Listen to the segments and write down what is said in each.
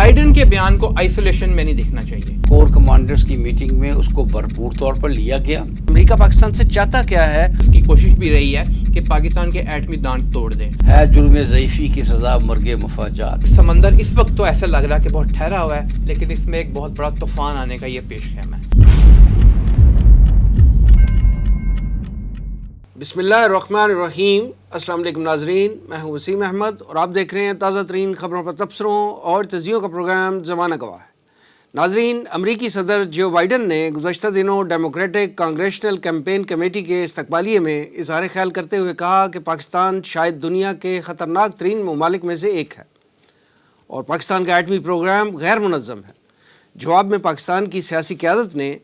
Biden کے بیان کو آئسولیشن میں نہیں دیکھنا چاہیے. کور کمانڈرز کی میٹنگ میں اس کو بھرپور طور پر لیا گیا. امریکہ پاکستان سے چاہتا کیا ہے؟ اس کی کوشش بھی رہی ہے کہ پاکستان کے ایٹمی دانت توڑ دے. ہے جرم ضعیفی کی سزا مرگ مفاجات. سمندر اس وقت تو ایسا لگ رہا ہے کہ بہت ٹھہرا ہوا ہے، لیکن اس میں ایک بہت بڑا طوفان آنے کا یہ پیش خیمہ ہے. بسم اللہ الرحمن الرحیم. السلام علیکم ناظرین، میں ہوں وسیم احمد اور آپ دیکھ رہے ہیں تازہ ترین خبروں پر تبصروں اور تجزیوں کا پروگرام زمانہ گواہ ہے. ناظرین، امریکی صدر جو بائیڈن نے گزشتہ دنوں ڈیموکریٹک کانگریشنل کیمپین کمیٹی کے استقبالیے میں اظہار خیال کرتے ہوئے کہا کہ پاکستان شاید دنیا کے خطرناک ترین ممالک میں سے ایک ہے اور پاکستان کا ایٹمی پروگرام غیر منظم ہے. جواب میں پاکستان کی سیاسی قیادت نے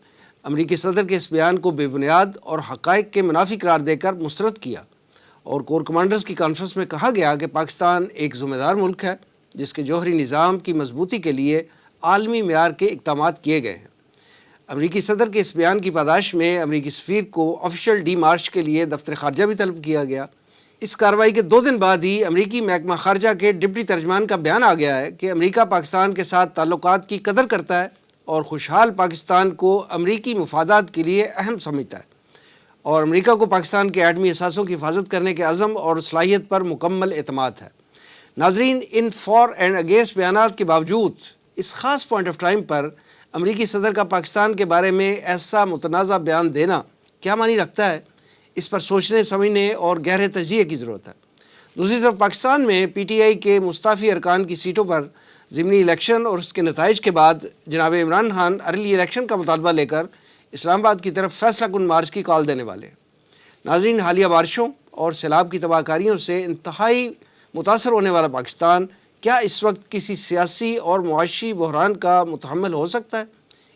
امریکی صدر کے اس بیان کو بے بنیاد اور حقائق کے منافی قرار دے کر مسترد کیا اور کور کمانڈرز کی کانفرنس میں کہا گیا کہ پاکستان ایک ذمہ دار ملک ہے جس کے جوہری نظام کی مضبوطی کے لیے عالمی معیار کے اقدامات کیے گئے ہیں. امریکی صدر کے اس بیان کی پاداش میں امریکی سفیر کو آفیشیل ڈی مارچ کے لیے دفتر خارجہ بھی طلب کیا گیا. اس کارروائی کے 2 دن بعد ہی امریکی محکمہ خارجہ کے ڈپٹی ترجمان کا بیان آ گیا ہے کہ امریکہ پاکستان کے ساتھ تعلقات کی قدر کرتا ہے اور خوشحال پاکستان کو امریکی مفادات کے لیے اہم سمجھتا ہے اور امریکہ کو پاکستان کے ایٹمی اثاثوں کی حفاظت کرنے کے عزم اور صلاحیت پر مکمل اعتماد ہے. ناظرین، ان فار اینڈ اگینسٹ بیانات کے باوجود اس خاص پوائنٹ آف ٹائم پر امریکی صدر کا پاکستان کے بارے میں ایسا متنازع بیان دینا کیا معنی رکھتا ہے؟ اس پر سوچنے سمجھنے اور گہرے تجزیے کی ضرورت ہے. دوسری طرف پاکستان میں پی ٹی آئی کے مستعفی ارکان کی سیٹوں پر ضمنی الیکشن اور اس کے نتائج کے بعد جناب عمران خان ارلی الیکشن کا مطالبہ لے کر اسلام آباد کی طرف فیصلہ کن مارچ کی کال دینے والے ہیں. ناظرین، حالیہ بارشوں اور سیلاب کی تباہ کاریوں سے انتہائی متاثر ہونے والا پاکستان کیا اس وقت کسی سیاسی اور معاشی بحران کا متحمل ہو سکتا ہے؟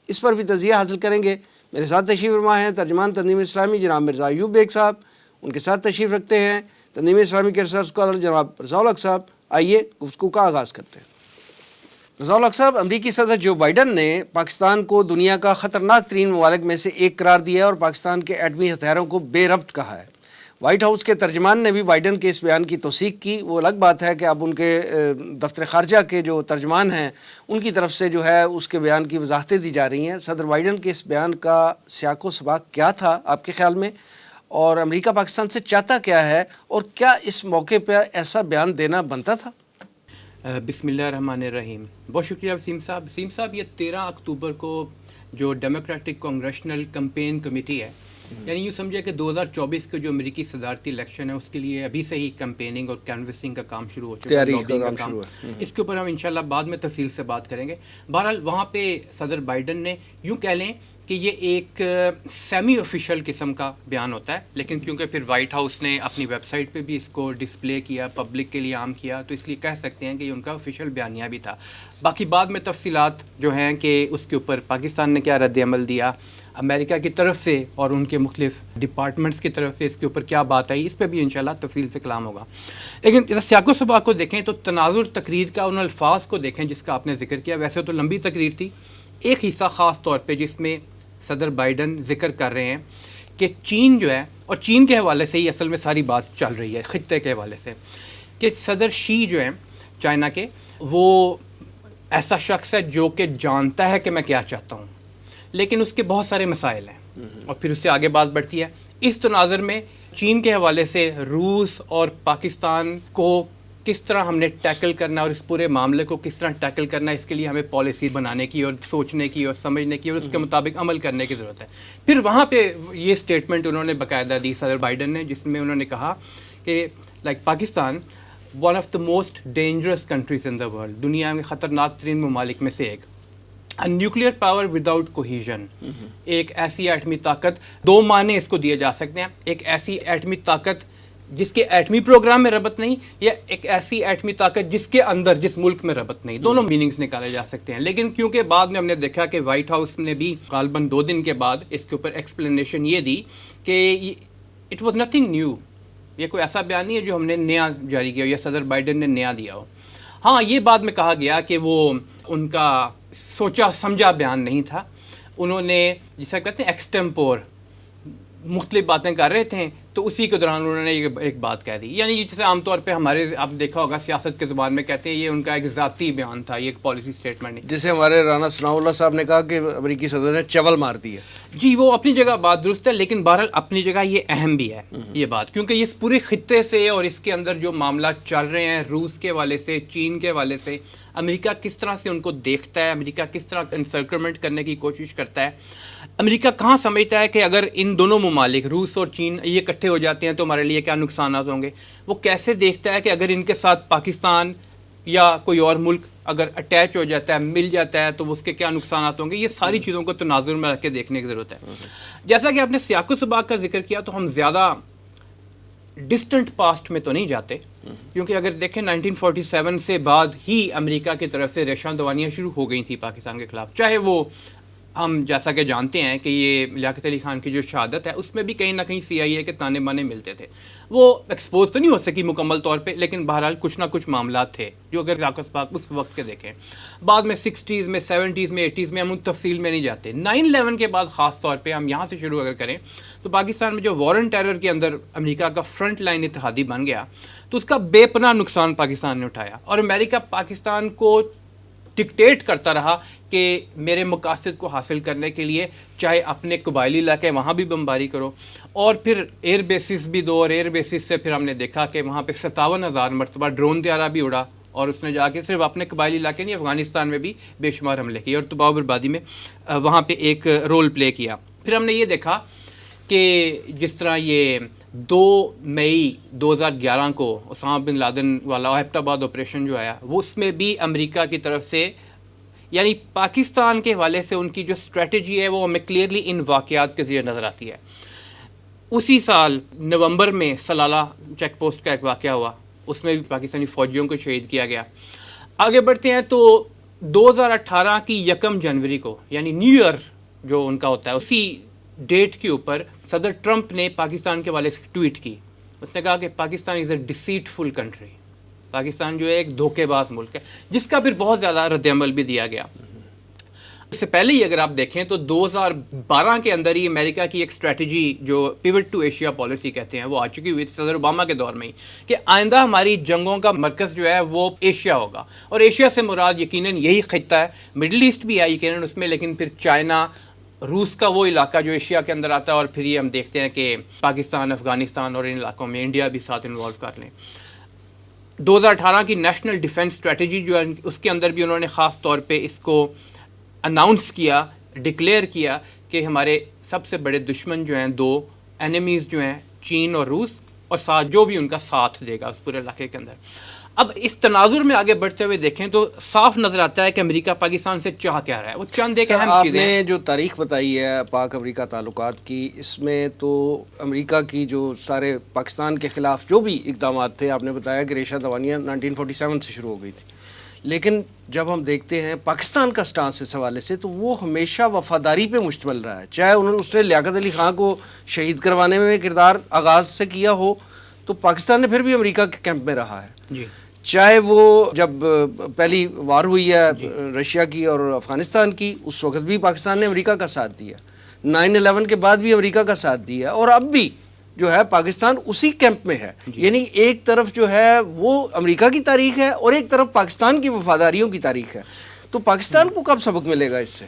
اس پر بھی تجزیہ حاصل کریں گے. میرے ساتھ تشریف فرما ہیں ترجمان تنظیم اسلامی جناب مرزا ایوب بیگ صاحب. ان کے ساتھ تشریف رکھتے ہیں تنظیم اسلامی کے ریسرچ اسکالر جناب رضا الحق صاحب. آئیے گفتگو کا آغاز کرتے ہیں. رضا الحق صاحب، امریکی صدر جو بائیڈن نے پاکستان کو دنیا کا خطرناک ترین ممالک میں سے ایک قرار دیا اور پاکستان کے ایٹمی ہتھیاروں کو بے ربط کہا ہے. وائٹ ہاؤس کے ترجمان نے بھی بائیڈن کے اس بیان کی توثیق کی. وہ الگ بات ہے کہ اب ان کے دفتر خارجہ کے جو ترجمان ہیں ان کی طرف سے جو ہے اس کے بیان کی وضاحتیں دی جا رہی ہیں. صدر بائیڈن کے اس بیان کا سیاق و سباق کیا تھا آپ کے خیال میں، اور امریکہ پاکستان سے چاہتا کیا ہے، اور کیا اس موقع پہ ایسا بیان دینا بنتا تھا؟ بسم اللہ الرحمن الرحیم. بہت شکریہ وسیم صاحب. وسیم صاحب، یہ 13 اکتوبر کو جو ڈیموکریٹک کانگریشنل کیمپین کمیٹی ہے، یعنی یوں سمجھے کہ 2024 کے جو امریکی صدارتی الیکشن ہے اس کے لیے ابھی سے ہی کیمپیننگ اور کینوسنگ کا کام شروع ہو چکا ہے. اس کے اوپر ہم انشاءاللہ بعد میں تفصیل سے بات کریں گے. بہرحال وہاں پہ صدر بائیڈن نے یوں کہہ لیں کہ یہ ایک سیمی آفیشیل قسم کا بیان ہوتا ہے، لیکن کیونکہ پھر وائٹ ہاؤس نے اپنی ویب سائٹ پہ بھی اس کو ڈسپلے کیا، پبلک کے لیے عام کیا، تو اس لیے کہہ سکتے ہیں کہ یہ ان کا آفیشیل بیانیہ بھی تھا. باقی بعد میں تفصیلات جو ہیں کہ اس کے اوپر پاکستان نے کیا رد عمل دیا، امریکہ کی طرف سے اور ان کے مختلف ڈپارٹمنٹس کی طرف سے اس کے اوپر کیا بات آئی، اس پہ بھی انشاءاللہ تفصیل سے کلام ہوگا. لیکن سیاق و سباق کو دیکھیں تو تناظر تقریر کا ان الفاظ کو دیکھیں جس کا آپ نے ذکر کیا. ویسے تو لمبی تقریر تھی، ایک حصہ خاص طور پہ جس میں صدر بائیڈن ذکر کر رہے ہیں کہ چین جو ہے، اور چین کے حوالے سے ہی اصل میں ساری بات چل رہی ہے، خطے کے حوالے سے، کہ صدر شی جو ہیں چائنا کے، وہ ایسا شخص ہے جو کہ جانتا ہے کہ میں کیا چاہتا ہوں، لیکن اس کے بہت سارے مسائل ہیں اور پھر اس سے آگے بات بڑھتی ہے. اس تناظر میں چین کے حوالے سے روس اور پاکستان کو کس طرح ہم نے ٹیکل کرنا اور اس پورے معاملے کو کس طرح ٹیکل کرنا، اس کے لیے ہمیں پالیسی بنانے کی اور سوچنے کی اور سمجھنے کی اور اس کے مطابق عمل کرنے کی ضرورت ہے. پھر وہاں پہ یہ سٹیٹمنٹ انہوں نے باقاعدہ دی صدر بائیڈن نے، جس میں انہوں نے کہا کہ Pakistan one of the most dangerous countries in the world, دنیا میں خطرناک ترین ممالک میں سے ایک. نیوکلیئر پاور وداؤٹ کوہیژن، ایک ایسی ایٹمی طاقت، 2 معنی اس کو دیے جا سکتے ہیں. ایک ایسی ایٹمی طاقت جس کے ایٹمی پروگرام میں ربط نہیں، یا ایک ایسی ایٹمی طاقت جس کے اندر جس ملک میں ربط نہیں. دونوں میننگز نکالے جا سکتے ہیں. لیکن کیونکہ بعد میں ہم نے دیکھا کہ وائٹ ہاؤس نے بھی غالباً 2 دن کے بعد اس کے اوپر ایکسپلینیشن یہ دی کہ اٹ واز نتھنگ نیو، یہ کوئی ایسا بیان نہیں ہے جو ہم نے نیا جاری کیا ہو یا صدر بائیڈن نے نیا دیا ہو. ہاں، یہ بعد میں کہا گیا کہ وہ ان کا سوچا سمجھا بیان نہیں تھا. انہوں نے جسے کہتے ہیں ایکسٹمپور مختلف باتیں کر رہے تھے تو اسی کے دوران انہوں نے یہ ایک بات کہہ دی. یعنی جسے عام طور پہ ہمارے آپ دیکھا ہوگا سیاست کے زبان میں کہتے ہیں یہ ان کا ایک ذاتی بیان تھا, یہ ایک پالیسی اسٹیٹمنٹ نہیں. جسے ہمارے رانا ثناء اللہ صاحب نے کہا کہ امریکی صدر نے چول مار دی ہے. جی وہ اپنی جگہ بات درست ہے, لیکن بہرحال اپنی جگہ یہ اہم بھی ہے یہ بات, کیونکہ اس پورے خطے سے اور اس کے اندر جو معاملات چل رہے ہیں روس کے حوالے سے, چین کے حوالے سے, امریکہ کس طرح سے ان کو دیکھتا ہے, امریکہ کس طرح انسرکلمنٹ کرنے کی کوشش کرتا ہے, امریکہ کہاں سمجھتا ہے کہ اگر ان دونوں ممالک روس اور چین یہ اکٹھے ہو جاتے ہیں تو ہمارے لیے کیا نقصانات ہوں گے, وہ کیسے دیکھتا ہے کہ اگر ان کے ساتھ پاکستان یا کوئی اور ملک اگر اٹیچ ہو جاتا ہے, مل جاتا ہے, تو اس کے کیا نقصانات ہوں گے. یہ ساری چیزوں کو تناظر میں رکھ کے دیکھنے کی ضرورت ہے. جیسا کہ آپ نے سیاق و سباق کا ذکر کیا تو ہم زیادہ ڈسٹنٹ پاسٹ میں تو نہیں جاتے, کیونکہ اگر دیکھیں 1947 سے بعد ہی امریکہ کی طرف سے ریشہ دوانیاں شروع ہو گئی تھیں پاکستان کے خلاف. چاہے وہ ہم جیسا کہ جانتے ہیں کہ یہ لیاقت علی خان کی جو شہادت ہے اس میں بھی کہیں نہ کہیں CIA کے تانے بانے ملتے تھے. وہ ایکسپوز تو نہیں ہو سکی مکمل طور پہ, لیکن بہرحال کچھ نہ کچھ معاملات تھے جو اگر سیاق پاک اس وقت کے دیکھیں. بعد میں 60s میں 70s میں 80s میں ہم ان تفصیل میں نہیں جاتے. 9/11 کے بعد خاص طور پہ ہم یہاں سے شروع اگر کریں تو پاکستان میں جو وار آن ٹیرر کے اندر امریکہ کا فرنٹ لائن اتحادی بن گیا تو اس کا بے پناہ نقصان پاکستان نے اٹھایا, اور امریکہ پاکستان کو ڈکٹیٹ کرتا رہا کہ میرے مقاصد کو حاصل کرنے کے لیے چاہے اپنے قبائلی علاقے وہاں بھی بمباری کرو, اور پھر ایئر بیسز بھی دو, اور ایئر بیسز سے پھر ہم نے دیکھا کہ وہاں پہ 57,000 مرتبہ ڈرون طیارہ بھی اڑا, اور اس نے جا کے صرف اپنے قبائلی علاقے نہیں افغانستان میں بھی بے شمار حملے کیے اور تباہ و بربادی میں وہاں پہ ایک رول پلے کیا. پھر ہم نے یہ دیکھا کہ جس طرح یہ 2 مئی 2011 کو اسامہ بن لادن والا ایبٹ آباد آپریشن جو آیا, وہ اس میں بھی امریکہ کی طرف سے یعنی پاکستان کے حوالے سے ان کی جو اسٹریٹجی ہے وہ ہمیں کلیئرلی ان واقعات کے ذریعے نظر آتی ہے. اسی سال نومبر میں سلالہ چیک پوسٹ کا ایک واقعہ ہوا, اس میں بھی پاکستانی فوجیوں کو شہید کیا گیا. آگے بڑھتے ہیں تو 2018 کی 1 جنوری کو یعنی نیو ایئر جو ان کا ہوتا ہے, اسی ڈیٹ کے اوپر صدر ٹرمپ نے پاکستان کے حوالے سے ٹویٹ کی. اس نے کہا کہ پاکستان از اے ڈیسیٹفل کنٹری, پاکستان جو ہے ایک دھوکے باز ملک ہے, جس کا پھر بہت زیادہ رد عمل بھی دیا گیا. اس سے پہلے ہی اگر آپ دیکھیں تو 2012 کے اندر ہی امریکہ کی ایک اسٹریٹجی جو پیوٹ ٹو ایشیا پالیسی کہتے ہیں وہ آ چکی ہوئی تھی صدر اوباما کے دور میں ہی, کہ آئندہ ہماری جنگوں کا مرکز جو ہے وہ ایشیا ہوگا, اور ایشیا سے مراد یقیناً یہی خطہ ہے, مڈل ایسٹ بھی ہے یقیناً اس میں, لیکن پھر چائنا, روس کا وہ علاقہ جو ایشیا کے اندر آتا ہے, اور پھر یہ ہم دیکھتے ہیں کہ پاکستان, افغانستان اور ان علاقوں میں انڈیا بھی ساتھ انوالو کر لیں. 2018 کی نیشنل ڈیفنس اسٹریٹجی جو ہے اس کے اندر بھی انہوں نے خاص طور پہ اس کو اناؤنس کیا, ڈکلیئر کیا کہ ہمارے سب سے بڑے دشمن جو ہیں 2 اینیمیز جو ہیں چین اور روس, اور ساتھ جو بھی ان کا ساتھ دے گا اس پورے علاقے کے اندر. اب اس تناظر میں آگے بڑھتے ہوئے دیکھیں تو صاف نظر آتا ہے کہ امریکہ پاکستان سے چاہ کیا رہا ہے. وہ چند ایک اہم چیزیں آپ نے جو تاریخ بتائی ہے پاک امریکہ تعلقات کی, اس میں تو امریکہ کی جو سارے پاکستان کے خلاف جو بھی اقدامات تھے, آپ نے بتایا کہ ریشہ دوانیاں 1947 سے شروع ہو گئی تھی, لیکن جب ہم دیکھتے ہیں پاکستان کا سٹانس اس حوالے سے تو وہ ہمیشہ وفاداری پہ مشتمل رہا ہے. چاہے اس نے لیاقت علی خان کو شہید کروانے میں کردار آغاز سے کیا ہو تو پاکستان نے پھر بھی امریکہ کے کیمپ میں رہا ہے. جی, چاہے وہ جب پہلی وار ہوئی ہے رشیا کی اور افغانستان کی, اس وقت بھی پاکستان نے امریکہ کا ساتھ دیا, 9/11 کے بعد بھی امریکہ کا ساتھ دیا, اور اب بھی جو ہے پاکستان اسی کیمپ میں ہے. یعنی ایک طرف جو ہے وہ امریکہ کی تاریخ ہے اور ایک طرف پاکستان کی وفاداریوں کی تاریخ ہے. تو پاکستان کو کب سبق ملے گا اس سے؟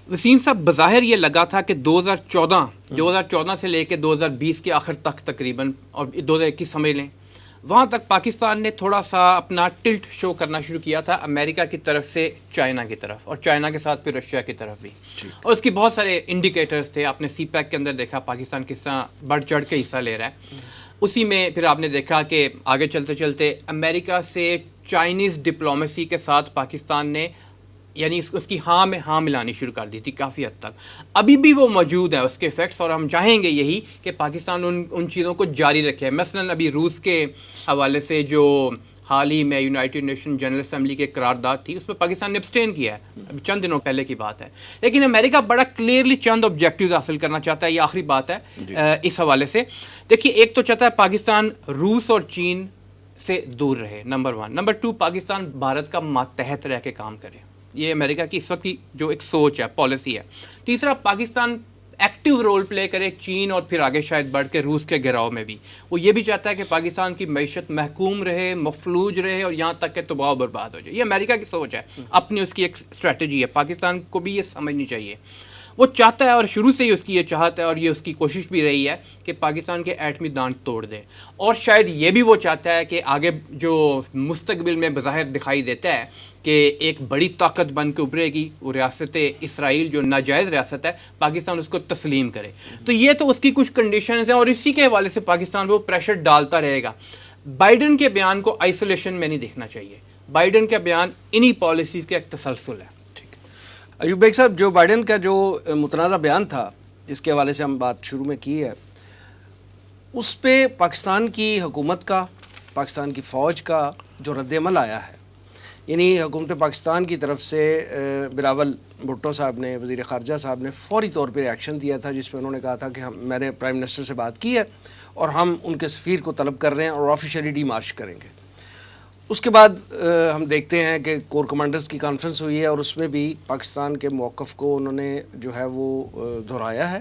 وسیم صاحب, بظاہر یہ لگا تھا کہ 2014 سے لے کے 2020 کے آخر تک تقریباً, اور 2021 سمجھ لیں, وہاں تک پاکستان نے تھوڑا سا اپنا ٹلٹ شو کرنا شروع کیا تھا امریکہ کی طرف سے چائنا کی طرف, اور چائنا کے ساتھ پھر رشیا کی طرف بھی. اور اس کی بہت سارے انڈیکیٹرز تھے. آپ نے سی پیک کے اندر دیکھا پاکستان کس طرح بڑھ چڑھ کے حصہ لے رہا ہے. اسی میں پھر آپ نے دیکھا کہ آگے چلتے چلتے امریکہ سے چائنیز ڈپلومیسی کے ساتھ پاکستان نے یعنی اس کی ہاں میں ہاں ملانی شروع کر دی تھی کافی حد تک. ابھی بھی وہ موجود ہے اس کے ایفیکٹس, اور ہم چاہیں گے یہی کہ پاکستان ان چیزوں کو جاری رکھے. مثلاً ابھی روس کے حوالے سے جو حال ہی میں یونائٹڈ نیشن جنرل اسمبلی کی قرارداد تھی اس میں پاکستان نے ابسٹین کیا ہے, ابھی چند دنوں پہلے کی بات ہے, لیکن امریکہ بڑا کلیئرلی چند آبجیکٹیوز حاصل کرنا چاہتا ہے. یہ آخری بات ہے اس حوالے سے. دیکھیے, ایک تو چاہتا ہے پاکستان روس اور چین سے دور رہے, نمبر 1. نمبر 2, پاکستان بھارت کا ماتحت رہ کے کام کرے. یہ امریکہ کی اس وقت کی جو ایک سوچ ہے, پالیسی ہے. تیسرا, پاکستان ایکٹیو رول پلے کرے چین اور پھر آگے شاید بڑھ کے روس کے گھراؤ میں بھی. وہ یہ بھی چاہتا ہے کہ پاکستان کی معیشت محکوم رہے, مفلوج رہے اور یہاں تک کہ تباہ و برباد ہو جائے. یہ امریکہ کی سوچ ہے, اپنی اس کی ایک اسٹریٹجی ہے. پاکستان کو بھی یہ سمجھنی چاہیے. وہ چاہتا ہے اور شروع سے ہی اس کی یہ چاہت ہے اور یہ اس کی کوشش بھی رہی ہے کہ پاکستان کے ایٹمی دانت توڑ دے. اور شاید یہ بھی وہ چاہتا ہے کہ آگے جو مستقبل میں بظاہر دکھائی دیتا ہے کہ ایک بڑی طاقت بن کے ابھرے گی, وہ ریاست اسرائیل جو ناجائز ریاست ہے, پاکستان اس کو تسلیم کرے. تو یہ تو اس کی کچھ کنڈیشنز ہیں اور اسی کے حوالے سے پاکستان وہ پریشر ڈالتا رہے گا. بائیڈن کے بیان کو آئسولیشن میں نہیں دیکھنا چاہیے. بائیڈن کا بیان انہی پالیسیز کا ایک تسلسل ہے. ایوب بیگ صاحب, جو بائیڈن کا جو متنازع بیان تھا, اس کے حوالے سے ہم بات شروع میں کی ہے, اس پہ پاکستان کی حکومت کا, پاکستان کی فوج کا جو رد عمل آیا ہے, یعنی حکومت پاکستان کی طرف سے بلاول بھٹو صاحب نے, وزیر خارجہ صاحب نے فوری طور پہ ایکشن دیا تھا, جس میں انہوں نے کہا تھا کہ میں نے پرائم منسٹر سے بات کی ہے اور ہم ان کے سفیر کو طلب کر رہے ہیں اور آفیشیلی ڈی مارچ کریں گے. اس کے بعد ہم دیکھتے ہیں کہ کور کمانڈرز کی کانفرنس ہوئی ہے اور اس میں بھی پاکستان کے موقف کو انہوں نے جو ہے وہ دہرایا ہے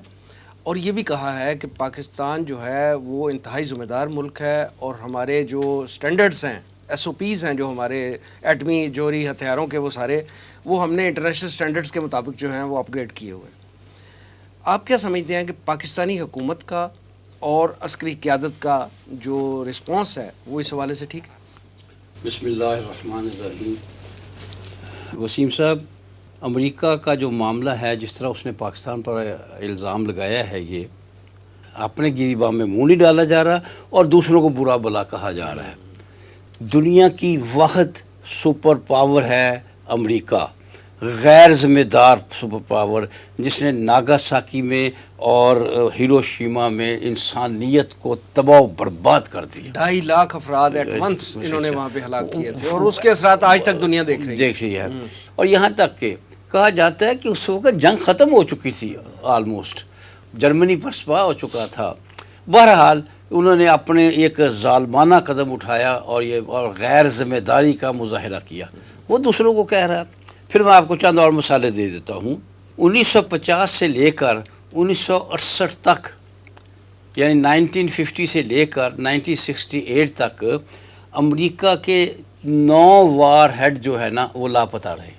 اور یہ بھی کہا ہے کہ پاکستان جو ہے وہ انتہائی ذمہ دار ملک ہے اور ہمارے جو سٹینڈرڈز ہیں, ایس او پیز ہیں جو ہمارے ایٹمی جوہری ہتھیاروں کے, وہ سارے وہ ہم نے انٹرنیشنل سٹینڈرڈز کے مطابق جو ہیں وہ اپ گریڈ کیے ہوئے ہیں. آپ کیا سمجھتے ہیں کہ پاکستانی حکومت کا اور عسکری قیادت کا جو رسپانس ہے وہ اس حوالے سے ٹھیک ہے؟ بسم اللہ الرحمن الرحیم. وسیم صاحب, امریکہ کا جو معاملہ ہے, جس طرح اس نے پاکستان پر الزام لگایا ہے, یہ اپنے گریبان میں منہ نہیں ڈالا جا رہا اور دوسروں کو برا بلا کہا جا رہا ہے. دنیا کی واحد سپر پاور ہے امریکہ, غیر ذمہ دار سپر پاور, جس نے ناگاساکی میں اور ہیروشیما میں انسانیت کو تباہ و برباد کر دیا. 2.5 لاکھ افراد ایٹ ونس انہوں نے وہاں پہ ہلاک کیے تھے اور اس کے اثرات آج تک دنیا دیکھ رہی ہے. اور یہاں تک کہ کہا جاتا ہے کہ اس وقت جنگ ختم ہو چکی تھی, آلموسٹ جرمنی پر سپاہ ہو چکا تھا. بہرحال انہوں نے اپنے ایک ظالمانہ قدم اٹھایا اور یہ اور غیر ذمہ داری کا مظاہرہ کیا. وہ دوسروں کو کہہ رہا. پھر میں آپ کو چند اور مثالیں دے دیتا ہوں. 1950 سے لے کر 1968 تک, یعنی 1950 سے لے کر 1968 تک امریکہ کے 9 وار ہیڈ جو ہے نا وہ لاپتہ رہے.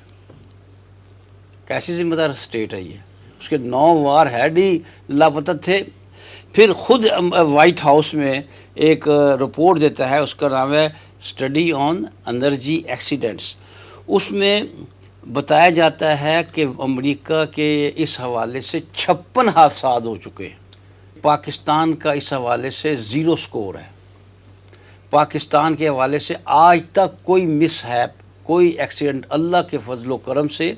کیسی ذمہ دار اسٹیٹ ہے یہ, اس کے 9 وار ہیڈ ہی لاپتہ تھے. پھر خود وائٹ ہاؤس میں ایک رپورٹ دیتا ہے, اس کا نام ہے اسٹڈی آن انرجی ایکسیڈنٹس. اس میں بتایا جاتا ہے کہ امریکہ کے اس حوالے سے 56 حادثات ہو چکے ہیں. پاکستان کا اس حوالے سے 0 سکور ہے. پاکستان کے حوالے سے آج تک کوئی مس ہیپ, کوئی ایکسیڈنٹ اللہ کے فضل و کرم سے,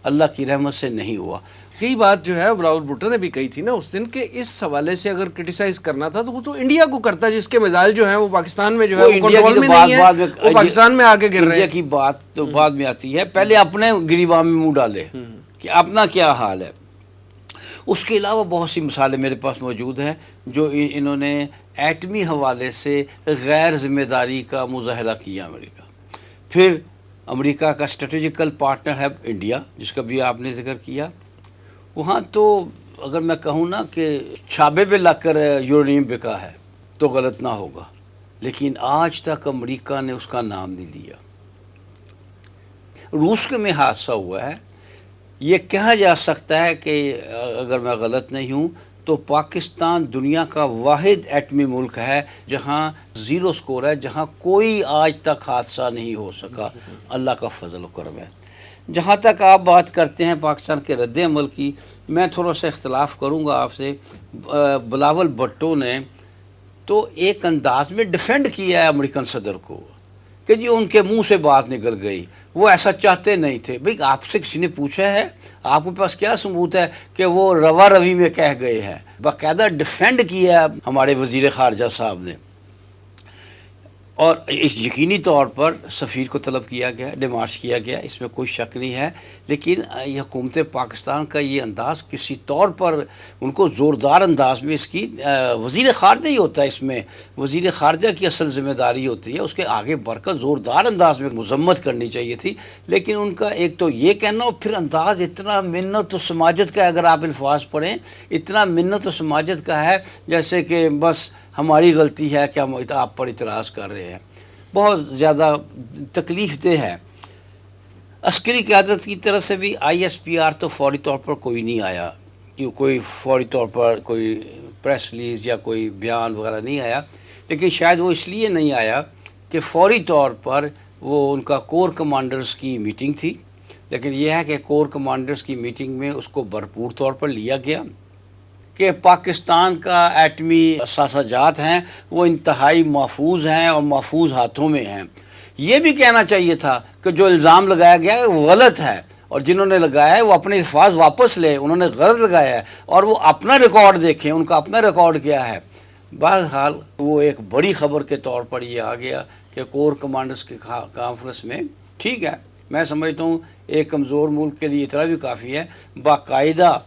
اللہ کی رحمت سے نہیں ہوا. یہی بات جو ہے بلاول بھٹو نے بھی کہی تھی نا اس دن, کہ اس حوالے سے اگر کرٹیسائز کرنا تھا تو وہ تو انڈیا کو کرتا, جس کے میزائل جو ہیں وہ پاکستان میں جو ہے وہ کنٹرول میں نہیں ہے, وہ پاکستان میں آگے گر رہے ہیں. انڈیا کی بات تو بعد میں آتی ہے, پہلے اپنے گریبان میں منہ ڈالے کہ اپنا کیا حال ہے. اس کے علاوہ بہت سی مثالیں میرے پاس موجود ہیں جو انہوں نے ایٹمی حوالے سے غیر ذمہ داری کا مظاہرہ کیا امریکہ. پھر امریکہ کا اسٹریٹجیکل پارٹنر ہے انڈیا, جس کا بھی آپ نے ذکر کیا. وہاں تو اگر میں کہوں نا کہ چھابے پہ لگ کر یورینیم بکا ہے تو غلط نہ ہوگا, لیکن آج تک امریکہ نے اس کا نام نہیں لیا. روس کے میں حادثہ ہوا ہے. یہ کہا جا سکتا ہے کہ اگر میں غلط نہیں ہوں تو پاکستان دنیا کا واحد ایٹمی ملک ہے جہاں 0 سکور ہے, جہاں کوئی آج تک حادثہ نہیں ہو سکا. اللہ کا فضل و کرم ہے. جہاں تک آپ بات کرتے ہیں پاکستان کے رد عمل کی, میں تھوڑا سا اختلاف کروں گا آپ سے. بلاول بھٹو نے تو ایک انداز میں ڈیفینڈ کیا ہے امریکن صدر کو کہ جی ان کے منہ سے بات نکل گئی, وہ ایسا چاہتے نہیں تھے. بھئی آپ سے کسی نے پوچھا ہے, آپ کے پاس کیا ثبوت ہے کہ وہ روا روی میں کہہ گئے ہیں؟ باقاعدہ ڈیفینڈ کیا ہے ہمارے وزیر خارجہ صاحب نے. اور اس یقینی طور پر سفیر کو طلب کیا گیا، ڈیمارش کیا گیا، اس میں کوئی شک نہیں ہے. لیکن یہ حکومت پاکستان کا یہ انداز کسی طور پر ان کو زوردار انداز میں اس کی وزیر خارجہ ہی ہوتا ہے، اس میں وزیر خارجہ کی اصل ذمہ داری ہوتی ہے، اس کے آگے بڑھ کر زوردار انداز میں مذمت کرنی چاہیے تھی. لیکن ان کا ایک تو یہ کہنا اور پھر انداز اتنا منت و سماجت کا ہے، اگر آپ الفاظ پڑھیں اتنا منت و سماجت کا ہے جیسے کہ بس ہماری غلطی ہے کہ ہم آپ پر اعتراض کر رہے ہیں. بہت زیادہ تکلیف دہ ہے. عسکری قیادت کی طرف سے بھی ISPR تو فوری طور پر کوئی نہیں آیا، کہ کوئی فوری طور پر کوئی پریس ریلیز یا کوئی بیان وغیرہ نہیں آیا. لیکن شاید وہ اس لیے نہیں آیا کہ فوری طور پر وہ ان کا کور کمانڈرز کی میٹنگ تھی. لیکن یہ ہے کہ کور کمانڈرز کی میٹنگ میں اس کو بھرپور طور پر لیا گیا کہ پاکستان کا ایٹمی اثاثہ جات ہیں وہ انتہائی محفوظ ہیں اور محفوظ ہاتھوں میں ہیں. یہ بھی کہنا چاہیے تھا کہ جو الزام لگایا گیا ہے وہ غلط ہے، اور جنہوں نے لگایا ہے وہ اپنے الفاظ واپس لیں، انہوں نے غلط لگایا ہے اور وہ اپنا ریکارڈ دیکھیں، ان کا اپنا ریکارڈ کیا ہے. بہرحال وہ ایک بڑی خبر کے طور پر یہ آ گیا کہ کور کمانڈرز کے کانفرنس میں، ٹھیک ہے میں سمجھتا ہوں ایک کمزور ملک کے لیے اتنا بھی کافی ہے، باقاعدہ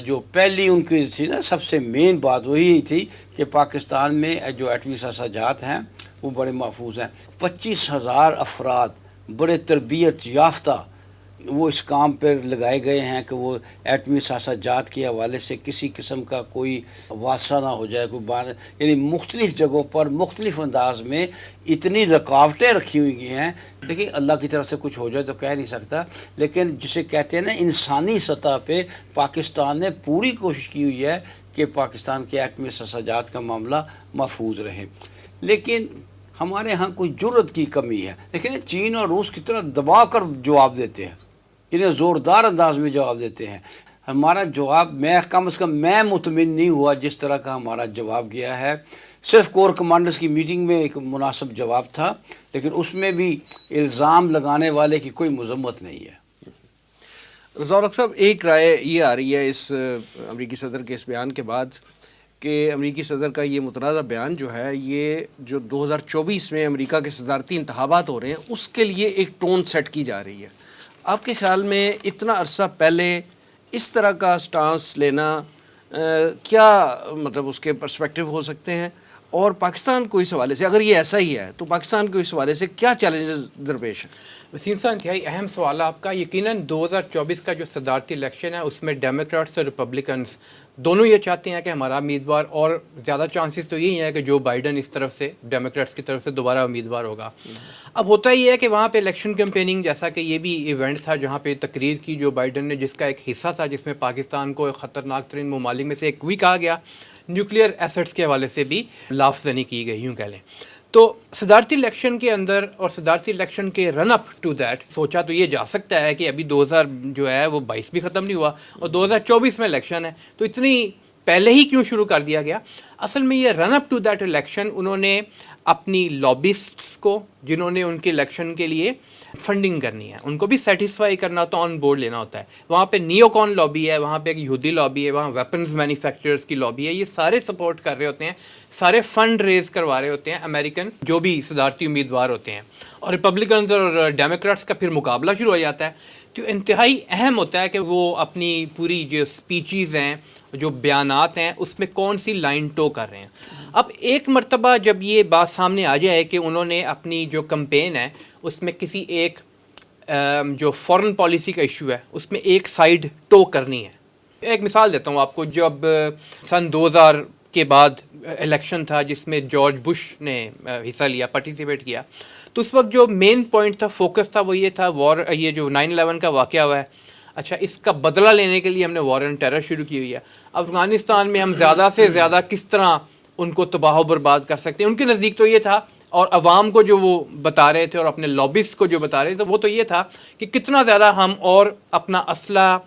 جو پہلی ان کی تھی نا سب سے مین بات وہی تھی کہ پاکستان میں جو ایٹمی اثاثہ جات ہیں وہ بڑے محفوظ ہیں. 25,000 افراد بڑے تربیت یافتہ وہ اس کام پر لگائے گئے ہیں کہ وہ ایٹمی اثاثہ جات کے حوالے سے کسی قسم کا کوئی واثہ نہ ہو جائے، کوئی یعنی مختلف جگہوں پر مختلف انداز میں اتنی رکاوٹیں رکھی ہوئی ہیں. دیکھیے اللہ کی طرف سے کچھ ہو جائے تو کہہ نہیں سکتا، لیکن جسے کہتے ہیں نا انسانی سطح پہ پاکستان نے پوری کوشش کی ہوئی ہے کہ پاکستان کے ایٹمی اثاثہ جات کا معاملہ محفوظ رہے. لیکن ہمارے ہاں کوئی جرت کی کمی ہے. دیکھیں چین اور روس کی طرح دبا کر جواب دیتے ہیں، انہیں زوردار انداز میں جواب دیتے ہیں. ہمارا جواب میں کم از کم میں مطمئن نہیں ہوا جس طرح کا ہمارا جواب گیا ہے. صرف کور کمانڈرز کی میٹنگ میں ایک مناسب جواب تھا، لیکن اس میں بھی الزام لگانے والے کی کوئی مذمت نہیں ہے. رضا الحق صاحب، ایک رائے یہ آ رہی ہے اس امریکی صدر کے اس بیان کے بعد کہ امریکی صدر کا یہ متنازع بیان جو ہے یہ جو 2024 میں امریکہ کے صدارتی انتخابات ہو رہے ہیں اس کے لیے ایک ٹون سیٹ کی جا رہی ہے. آپ کے خیال میں اتنا عرصہ پہلے اس طرح کا سٹانس لینا کیا مطلب اس کے پرسپیکٹیو ہو سکتے ہیں، اور پاکستان کو اس حوالے سے اگر یہ ایسا ہی ہے تو پاکستان کو اس حوالے سے کیا چیلنجز درپیش ہیں؟ وسیم صاحب انتہائی اہم سوال ہے آپ کا. یقیناً 2024 کا جو صدارتی الیکشن ہے اس میں ڈیموکریٹس اور ریپبلکنس دونوں یہ چاہتے ہیں کہ ہمارا امیدوار، اور زیادہ چانسز تو یہی ہے کہ جو بائیڈن اس طرف سے ڈیموکریٹس کی طرف سے دوبارہ امیدوار ہوگا. اب ہوتا یہ ہے کہ وہاں پہ الیکشن کیمپیننگ، جیسا کہ یہ بھی ایونٹ تھا جہاں پہ تقریر کی جو بائیڈن نے، جس کا ایک حصہ تھا جس میں پاکستان کو خطرناک ترین ممالک میں سے ایک بھی کہا گیا، نیوکلیئر ایسٹس کے حوالے سے بھی لاف زنی کی گئی یوں کہہ لیں. تو صدارتی الیکشن کے اندر اور صدارتی الیکشن کے رن اپ ٹو دیٹ سوچا تو یہ جا سکتا ہے کہ ابھی 2000 جو ہے وہ 22 بھی ختم نہیں ہوا اور 2024 میں الیکشن ہے، تو اتنی پہلے ہی کیوں شروع کر دیا گیا؟ اصل میں یہ رن اپ ٹو دیٹ الیکشن انہوں نے اپنی لابسٹس کو، جنہوں نے ان کے الیکشن کے لیے فنڈنگ کرنی ہے، ان کو بھی سیٹسفائی کرنا ہوتا ہے، آن بورڈ لینا ہوتا ہے. وہاں پہ نیو کون لابی ہے، وہاں پہ ایک یہودی لابی ہے، وہاں ویپنز مینوفیکچررز کی لابی ہے. یہ سارے سپورٹ کر رہے ہوتے ہیں، سارے فنڈ ریز کروا رہے ہوتے ہیں امریکن جو بھی صدارتی امیدوار ہوتے ہیں، اور ریپبلکنز اور ڈیموکریٹس کا پھر مقابلہ شروع ہو جاتا ہے. تو انتہائی اہم ہوتا ہے کہ وہ اپنی پوری جو اسپیچز ہیں، جو بیانات ہیں، اس میں کون سی لائن ٹو کر رہے ہیں. اب ایک مرتبہ جب یہ بات سامنے آ جائے کہ انہوں نے اپنی جو کمپین ہے اس میں کسی ایک جو فورن پالیسی کا ایشو ہے اس میں ایک سائیڈ ٹو کرنی ہے. ایک مثال دیتا ہوں آپ کو. جب سن 2000 کے بعد الیکشن تھا جس میں جارج بش نے حصہ لیا، پارٹیسپیٹ کیا، تو اس وقت جو مین پوائنٹ تھا، فوکس تھا، وہ یہ تھا یہ جو 9/11 کا واقعہ ہوا ہے، اچھا اس کا بدلہ لینے کے لیے ہم نے وار آن ٹیرر شروع کی ہوئی ہے. افغانستان میں ہم زیادہ سے زیادہ کس طرح ان کو تباہ و برباد کر سکتے ہیں. ان کے نزدیک تو یہ تھا، اور عوام کو جو وہ بتا رہے تھے اور اپنے لابسٹ کو جو بتا رہے تھے وہ تو یہ تھا کہ کتنا زیادہ ہم اور اپنا اسلحہ،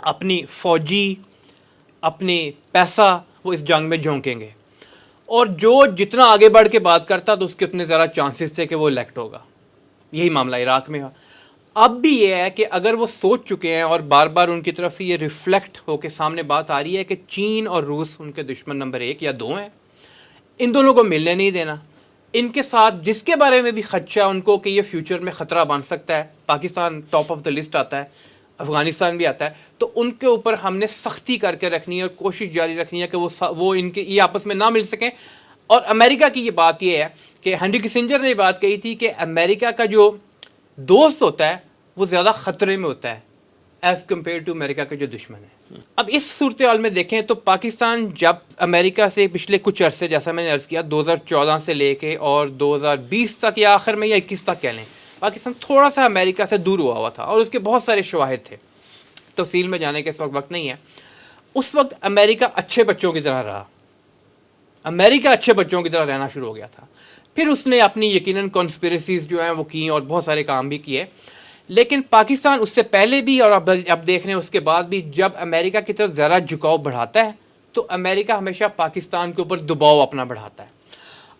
اپنی فوجی، اپنے پیسہ وہ اس جنگ میں جھونکیں گے، اور جو جتنا آگے بڑھ کے بات کرتا تو اس کے اتنے زیادہ چانسز تھے کہ وہ الیکٹ ہوگا. یہی معاملہ عراق میں ہوا. اب بھی یہ ہے کہ اگر وہ سوچ چکے ہیں اور بار بار ان کی طرف سے یہ ریفلیکٹ ہو کے سامنے بات آ رہی ہے کہ چین اور روس ان کے دشمن نمبر 1 یا 2 ہیں، ان دونوں کو ملنے نہیں دینا. ان کے ساتھ جس کے بارے میں بھی خدشہ ان کو کہ یہ فیوچر میں خطرہ بن سکتا ہے، Pakistan top of the list آتا ہے، افغانستان بھی آتا ہے، تو ان کے اوپر ہم نے سختی کر کے رکھنی ہے اور کوشش جاری رکھنی ہے کہ وہ ان کے یہ آپس میں نہ مل سکیں. اور امریکہ کی یہ بات یہ ہے کہ ہینری کسنجر نے یہ بات کہی تھی کہ امریکہ کا جو دوست ہوتا ہے وہ زیادہ خطرے میں ہوتا ہے ایز کمپیئر ٹو امریکہ کا جو دشمن ہے. اب اس صورتحال میں دیکھیں تو پاکستان جب امریکہ سے پچھلے کچھ عرصے، جیسا میں نے عرض کیا 2014 سے لے کے اور 2020 تک یا آخر میں یا 21 تک کہہ لیں، پاکستان تھوڑا سا امریکہ سے دور ہوا تھا اور اس کے بہت سارے شواہد تھے، تفصیل میں جانے کے اس وقت نہیں ہے. اس وقت امریکہ اچھے بچوں کی طرح رہا، امریکہ اچھے بچوں کی طرح رہنا شروع ہو گیا تھا. پھر اس نے اپنی یقیناً کانسپیریسیز جو ہیں وہ کی اور بہت سارے کام بھی کیے. لیکن پاکستان اس سے پہلے بھی اور اب دیکھ رہے ہیں اس کے بعد بھی جب امریکہ کی طرف ذرا جھکاؤ بڑھاتا ہے تو امریکہ ہمیشہ پاکستان کے اوپر دباؤ اپنا بڑھاتا ہے.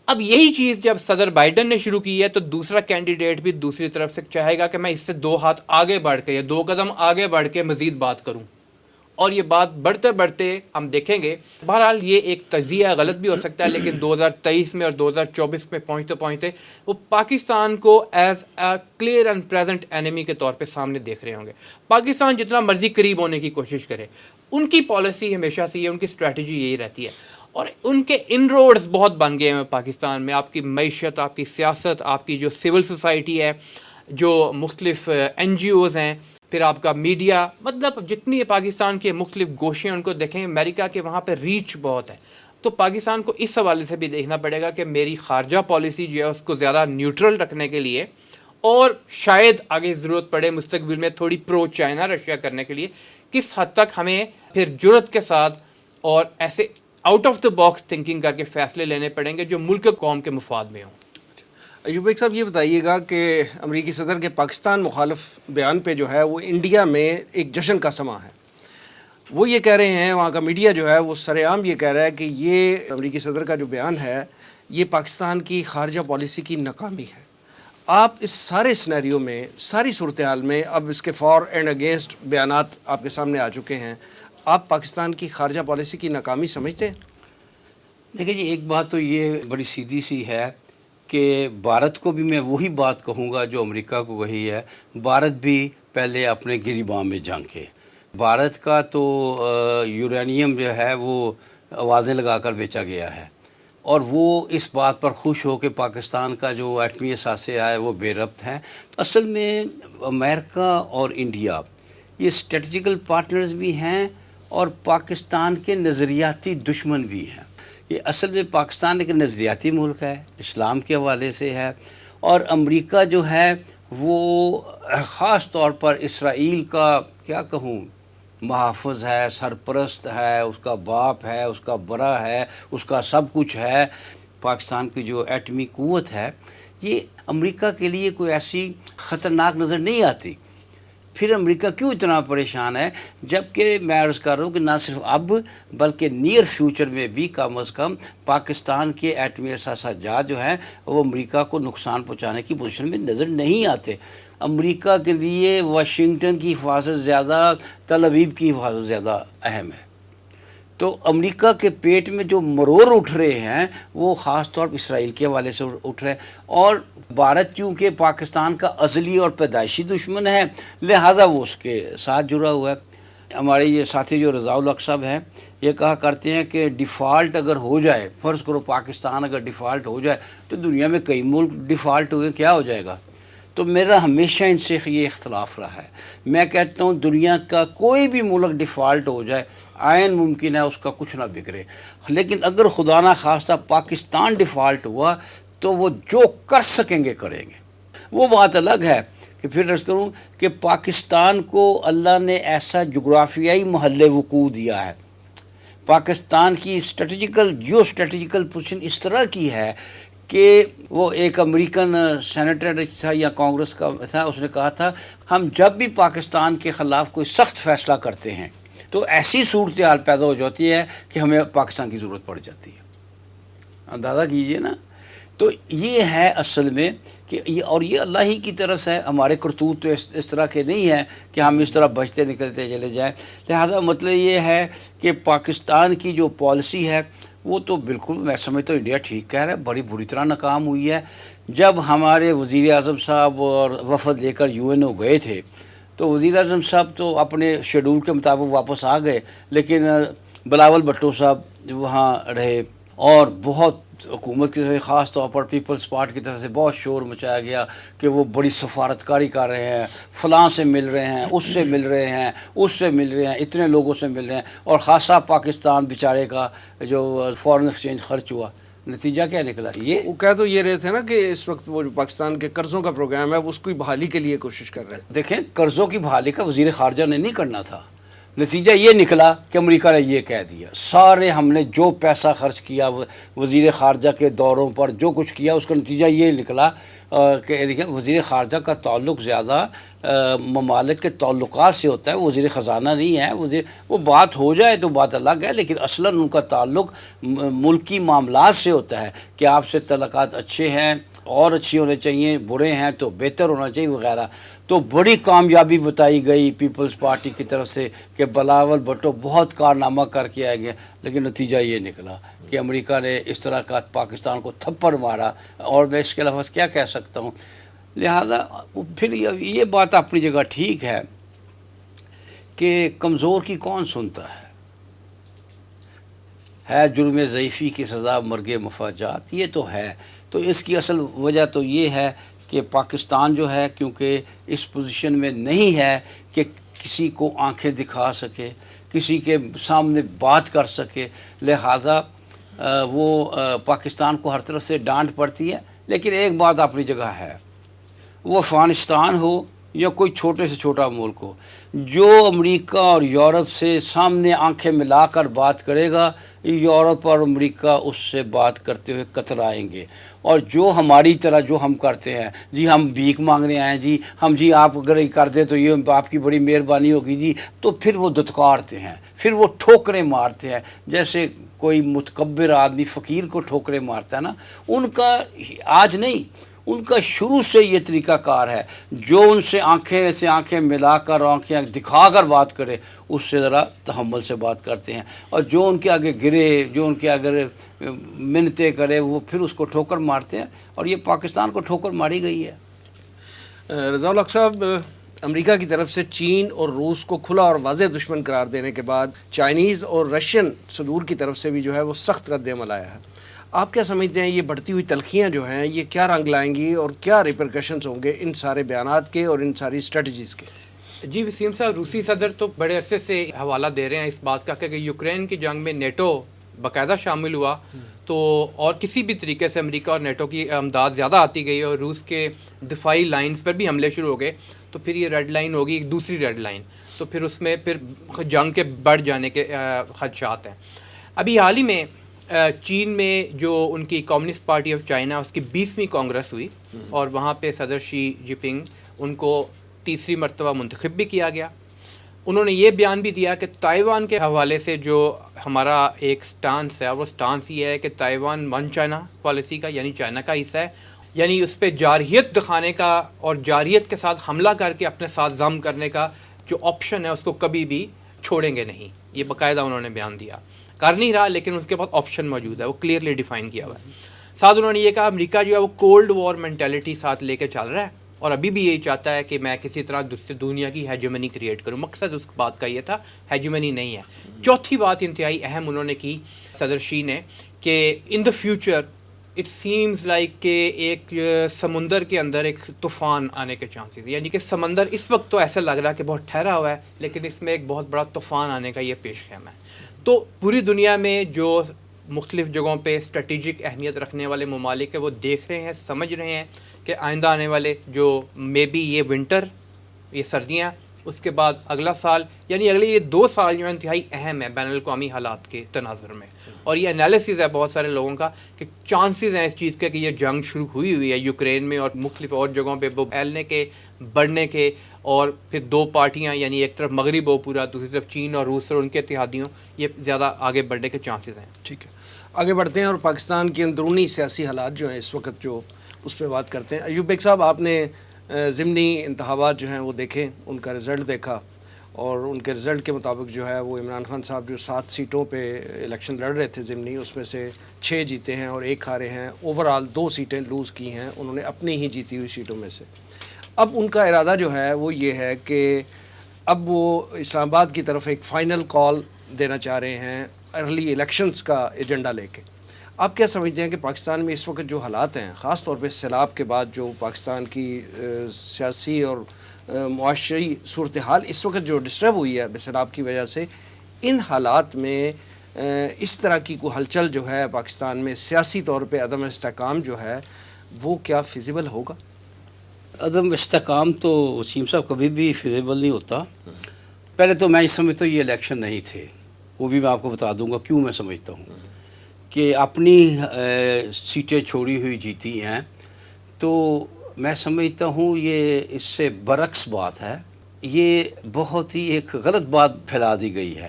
اب یہی چیز جب صدر بائیڈن نے شروع کی ہے تو دوسرا کینڈیڈیٹ بھی دوسری طرف سے چاہے گا کہ میں اس سے 2 ہاتھ آگے بڑھ کے یا 2 قدم آگے بڑھ کے مزید بات کروں، اور یہ بات بڑھتے بڑھتے ہم دیکھیں گے. بہرحال یہ ایک تجزیہ غلط بھی ہو سکتا ہے، لیکن 2023 میں اور 2024 میں پہنچتے پہنچتے وہ پاکستان کو as a clear and present enemy کے طور پہ سامنے دیکھ رہے ہوں گے. پاکستان جتنا مرضی قریب ہونے کی کوشش کرے، ان کی پالیسی ہمیشہ سے یہ، ان کی اسٹریٹجی یہی رہتی ہے. اور ان کے ان روڈز بہت بن گئے ہیں پاکستان میں. آپ کی معیشت، آپ کی سیاست، آپ کی جو سول سوسائٹی ہے، جو مختلف NGOs ہیں، پھر آپ کا میڈیا، مطلب جتنی پاکستان کے مختلف گوشے ہیں ان کو دیکھیں، امریکہ کے وہاں پہ ریچ بہت ہے. تو پاکستان کو اس حوالے سے بھی دیکھنا پڑے گا کہ میری خارجہ پالیسی جو ہے اس کو زیادہ نیوٹرل رکھنے کے لیے، اور شاید آگے ضرورت پڑے مستقبل میں تھوڑی پرو چائنا رشیا کرنے کے لیے، کس حد تک ہمیں پھر جرت کے ساتھ اور ایسے out of the box thinking کر کے فیصلے لینے پڑیں گے جو ملک قوم کے مفاد میں ہوں. ایوب بیگ صاحب یہ بتائیے گا کہ امریکی صدر کے پاکستان مخالف بیان پہ جو ہے وہ انڈیا میں ایک جشن کا سماں ہے. وہ یہ کہہ رہے ہیں، وہاں کا میڈیا جو ہے وہ سر عام یہ کہہ رہا ہے کہ یہ امریکی صدر کا جو بیان ہے یہ پاکستان کی خارجہ پالیسی کی ناکامی ہے. آپ اس سارے سینیریو میں، ساری صورتحال میں، اب اس کے فار اینڈ اگینسٹ بیانات آپ کے سامنے آ چکے ہیں، آپ پاکستان کی خارجہ پالیسی کی ناکامی سمجھتے ہیں؟ دیکھیں جی، ایک بات تو یہ بڑی سیدھی سی ہے کہ بھارت کو بھی میں وہی بات کہوں گا جو امریکہ کو وہی ہے. بھارت بھی پہلے اپنے گریباں میں جھانکے. بھارت کا تو یورینیم جو ہے وہ آوازیں لگا کر بیچا گیا ہے، اور وہ اس بات پر خوش ہو کہ پاکستان کا جو ایٹمی اثاثے ہے وہ بے ربط ہیں. تو اصل میں امریکہ اور انڈیا یہ اسٹریٹجیکل پارٹنرز بھی ہیں اور پاکستان کے نظریاتی دشمن بھی ہیں. یہ اصل میں پاکستان ایک نظریاتی ملک ہے، اسلام کے حوالے سے ہے، اور امریکہ جو ہے وہ خاص طور پر اسرائیل کا کیا کہوں محافظ ہے، سرپرست ہے، اس کا باپ ہے، اس کا بڑا ہے، اس کا سب کچھ ہے. پاکستان کی جو ایٹمی قوت ہے یہ امریکہ کے لیے کوئی ایسی خطرناک نظر نہیں آتی. پھر امریکہ کیوں اتنا پریشان ہے، جبکہ میں عرض کر رہا ہوں کہ نہ صرف اب بلکہ نیئر فیوچر میں بھی کم از کم پاکستان کے ایٹمی اثاثہ جات جو ہیں وہ امریکہ کو نقصان پہنچانے کی پوزیشن میں نظر نہیں آتے. امریکہ کے لیے واشنگٹن کی حفاظت زیادہ، تل ابیب کی حفاظت زیادہ اہم ہے. تو امریکہ کے پیٹ میں جو مرور اٹھ رہے ہیں وہ خاص طور پر اسرائیل کے حوالے سے اٹھ رہے ہیں، اور بھارت چونکہ پاکستان کا ازلی اور پیدائشی دشمن ہے لہٰذا وہ اس کے ساتھ جڑا ہوا ہے. ہمارے یہ ساتھی جو رضاء الحق صاحب ہیں یہ کہا کرتے ہیں کہ ڈیفالٹ اگر ہو جائے، فرض کرو پاکستان اگر ڈیفالٹ ہو جائے تو دنیا میں کئی ملک ڈیفالٹ ہوئے کیا ہو جائے گا. تو میرا ہمیشہ ان سے یہ اختلاف رہا ہے. میں کہتا ہوں دنیا کا کوئی بھی ملک ڈیفالٹ ہو جائے عین ممکن ہے اس کا کچھ نہ بگڑے، لیکن اگر خدا نہ خواستہ پاکستان ڈیفالٹ ہوا تو وہ جو کر سکیں گے کریں گے. وہ بات الگ ہے کہ پھر عرض کروں کہ پاکستان کو اللہ نے ایسا جغرافیائی محل وقوع دیا ہے. پاکستان کی جیو اسٹریٹجیکل پوزیشن اس طرح کی ہے کہ وہ ایک امریکن سینیٹر تھا یا کانگریس کا تھا، اس نے کہا تھا ہم جب بھی پاکستان کے خلاف کوئی سخت فیصلہ کرتے ہیں تو ایسی صورتحال پیدا ہو جاتی ہے کہ ہمیں پاکستان کی ضرورت پڑ جاتی ہے. اندازہ کیجئے نا. تو یہ ہے اصل میں کہ یہ اللہ ہی کی طرف سے، ہمارے کرتوت تو اس طرح کے نہیں ہیں کہ ہم اس طرح بچتے نکلتے چلے جائیں. لہذا مطلب یہ ہے کہ پاکستان کی جو پالیسی ہے وہ تو بالکل میں سمجھتا ہوں انڈیا ٹھیک کہہ رہا ہے، بڑی بری طرح ناکام ہوئی ہے. جب ہمارے وزیر اعظم صاحب اور وفد لے کر UNO گئے تھے تو وزیر اعظم صاحب تو اپنے شیڈول کے مطابق واپس آ گئے، لیکن بلاول بھٹو صاحب وہاں رہے اور بہت حکومت کی طرف سے، خاص طور پر پیپلز پارٹی کی طرف سے بہت شور مچایا گیا کہ وہ بڑی سفارتکاری کر رہے ہیں، فلاں سے مل رہے ہیں، اس سے مل رہے ہیں، اس سے مل رہے ہیں، اتنے لوگوں سے مل رہے ہیں، اور خاصا پاکستان بیچارے کا جو فورن ایکسچینج خرچ ہوا. نتیجہ کیا نکلا؟ یہ وہ کہہ تو یہ رہے تھے نا کہ اس وقت وہ جو پاکستان کے قرضوں کا پروگرام ہے وہ اس کی بحالی کے لیے کوشش کر رہے ہیں. دیکھیں، قرضوں کی بحالی کا وزیر خارجہ نے نہیں کرنا تھا. نتیجہ یہ نکلا کہ امریکہ نے یہ کہہ دیا، سارے ہم نے جو پیسہ خرچ کیا وزیر خارجہ کے دوروں پر، جو کچھ کیا، اس کا نتیجہ یہ نکلا کہ دیکھیں وزیر خارجہ کا تعلق زیادہ ممالک کے تعلقات سے ہوتا ہے، وزیر خزانہ نہیں ہے. وہ بات ہو جائے تو بات الگ ہے، لیکن اصلاً ان کا تعلق ملکی معاملات سے ہوتا ہے کہ آپ سے تعلقات اچھے ہیں اور اچھی ہونے چاہیے، برے ہیں تو بہتر ہونا چاہیے وغیرہ. تو بڑی کامیابی بتائی گئی پیپلز پارٹی کی طرف سے کہ بلاول بھٹو بہت کارنامہ کر کے آئے گئے، لیکن نتیجہ یہ نکلا کہ امریکہ نے اس طرح کا پاکستان کو تھپڑ مارا. اور میں اس کے لفظ کیا کہہ سکتا ہوں. لہذا پھر یہ بات اپنی جگہ ٹھیک ہے کہ کمزور کی کون سنتا ہے جرم ضعیفی کی سزا مرگ مفاجات، یہ تو ہے. تو اس کی اصل وجہ تو یہ ہے کہ پاکستان جو ہے کیونکہ اس پوزیشن میں نہیں ہے کہ کسی کو آنکھیں دکھا سکے، کسی کے سامنے بات کر سکے، لہٰذا وہ پاکستان کو ہر طرف سے ڈانٹ پڑتی ہے. لیکن ایک بات اپنی جگہ ہے، وہ افغانستان ہو یا کوئی چھوٹے سے چھوٹا ملک ہو، جو امریکہ اور یورپ سے سامنے آنکھیں ملا کر بات کرے گا، یورپ اور امریکہ اس سے بات کرتے ہوئے کترائیں گے. اور جو ہماری طرح جو ہم کرتے ہیں، جی ہم بھیک مانگنے آئے ہیں، جی آپ اگر یہ کر دیں تو یہ آپ کی بڑی مہربانی ہوگی جی، تو پھر وہ دھتکارتے ہیں، پھر وہ ٹھوکریں مارتے ہیں. جیسے کوئی متکبر آدمی فقیر کو ٹھوکریں مارتا ہے نا، ان کا آج نہیں، ان کا شروع سے یہ طریقہ کار ہے. جو ان سے آنکھیں ملا کر، آنکھیں دکھا کر بات کرے، اس سے ذرا تحمل سے بات کرتے ہیں. اور جو ان کے آگے گرے، جو ان کے آگے منتیں کرے، وہ پھر اس کو ٹھوکر مارتے ہیں. اور یہ پاکستان کو ٹھوکر ماری گئی ہے. رضا الحق صاحب، امریکہ کی طرف سے چین اور روس کو کھلا اور واضح دشمن قرار دینے کے بعد چائنیز اور رشین صدور کی طرف سے بھی جو ہے وہ سخت رد عمل آیا ہے. آپ کیا سمجھتے ہیں یہ بڑھتی ہوئی تلخیاں جو ہیں یہ کیا رنگ لائیں گی اور کیا ریپرکشنز ہوں گے ان سارے بیانات کے اور ان ساری اسٹریٹجیز کے؟ جی وسیم صاحب، روسی صدر تو بڑے عرصے سے حوالہ دے رہے ہیں اس بات کا کہ یوکرین کی جنگ میں نیٹو باقاعدہ شامل ہوا تو اور کسی بھی طریقے سے امریکہ اور نیٹو کی امداد زیادہ آتی گئی اور روس کے دفاعی لائنز پر بھی حملے شروع ہو گئے، تو پھر یہ ریڈ لائن ہوگی ایک دوسری ریڈ لائن، تو پھر اس میں پھر جنگ کے بڑھ جانے کے خدشات ہیں. ابھی حال ہی میں چین میں جو ان کی کمیونسٹ پارٹی آف چائنا اس کی 20ویں کانگریس ہوئی اور وہاں پہ صدر شی جن پنگ ان کو تیسری مرتبہ منتخب بھی کیا گیا. انہوں نے یہ بیان بھی دیا کہ تائیوان کے حوالے سے جو ہمارا ایک سٹانس ہے وہ سٹانس یہ ہے کہ تائیوان ون چائنا پالیسی کا، یعنی چائنا کا حصہ ہے، یعنی اس پہ جارحیت دکھانے کا اور جارحیت کے ساتھ حملہ کر کے اپنے ساتھ ضم کرنے کا جو آپشن ہے اس کو کبھی بھی چھوڑیں گے نہیں. یہ باقاعدہ انہوں نے بیان دیا، کر نہیں رہا لیکن اس کے بعد آپشن موجود ہے، وہ کلیئرلی ڈیفائن کیا ہوا ہے. ساتھ انہوں نے یہ کہا امریکہ جو ہے وہ کولڈ وار مینٹیلٹی ساتھ لے کے چل رہا ہے اور ابھی بھی یہی چاہتا ہے کہ میں کسی طرح دنیا کی ہیجمنی کریٹ کروں. مقصد اس بات کا یہ تھا، ہیجمنی نہیں ہے. چوتھی بات انتہائی اہم انہوں نے کی صدر شی نے کہ in the future it seems like کہ ایک سمندر کے اندر ایک طوفان آنے کے چانسز، یعنی کہ سمندر اس وقت تو ایسا لگ رہا ہے کہ بہت ٹھہرا ہوا ہے لیکن اس میں ایک بہت بڑا طوفان آنے کا یہ پیش خیم ہے. تو پوری دنیا میں جو مختلف جگہوں پہ اسٹریٹجک اہمیت رکھنے والے ممالک ہیں وہ دیکھ رہے ہیں، سمجھ رہے ہیں کہ آئندہ آنے والے جو مے بی یہ ونٹر، یہ سردیاں، اس کے بعد اگلا سال، یعنی اگلے یہ 2 سال جو انتہائی اہم ہیں بین الاقوامی حالات کے تناظر میں. اور یہ انالیسز ہے بہت سارے لوگوں کا کہ چانسز ہیں اس چیز کے کہ یہ جنگ شروع ہوئی ہے یوکرین میں اور مختلف اور جگہوں پہ وہ پھیلنے کے، بڑھنے کے، اور پھر 2 پارٹیاں یعنی ایک طرف مغرب ہو پورا، دوسری طرف چین اور روس اور ان کے اتحادیوں، یہ زیادہ آگے بڑھنے کے چانسز ہیں. ٹھیک ہے، آگے بڑھتے ہیں اور پاکستان کے اندرونی سیاسی حالات جو ہیں اس وقت جو اس پہ بات کرتے ہیں. ایوب بیگ صاحب، آپ نے ضمنی انتخابات جو ہیں وہ دیکھیں، ان کا رزلٹ دیکھا اور ان کے رزلٹ کے مطابق جو ہے وہ عمران خان صاحب جو 7 سیٹوں پہ الیکشن لڑ رہے تھے ضمنی، اس میں سے 6 جیتے ہیں اور 1 ہارے ہیں، اوورال 2 سیٹیں لوز کی ہیں انہوں نے اپنی ہی جیتی ہوئی سیٹوں میں سے۔ اب ان کا ارادہ جو ہے وہ یہ ہے کہ اب وہ اسلام آباد کی طرف ایک فائنل کال دینا چاہ رہے ہیں ارلی الیکشنز کا ایجنڈا لے کے۔ آپ کیا سمجھتے ہیں کہ پاکستان میں اس وقت جو حالات ہیں، خاص طور پہ سیلاب کے بعد جو پاکستان کی سیاسی اور معاشی صورتحال اس وقت جو ڈسٹرب ہوئی ہے سیلاب کی وجہ سے، ان حالات میں اس طرح کی کوئی ہلچل جو ہے پاکستان میں سیاسی طور پہ عدم استحکام جو ہے وہ کیا فیزیبل ہوگا؟ عدم استحکام تو وسیم صاحب کبھی بھی فیزیبل نہیں ہوتا۔ پہلے تو میں اس سمجھتا ہوں یہ الیکشن نہیں تھے، وہ بھی میں آپ کو بتا دوں گا کیوں میں سمجھتا ہوں کہ اپنی سیٹیں چھوڑی ہوئی جیتی ہیں، تو میں سمجھتا ہوں یہ اس سے برعکس بات ہے، یہ بہت ہی ایک غلط بات پھیلا دی گئی ہے۔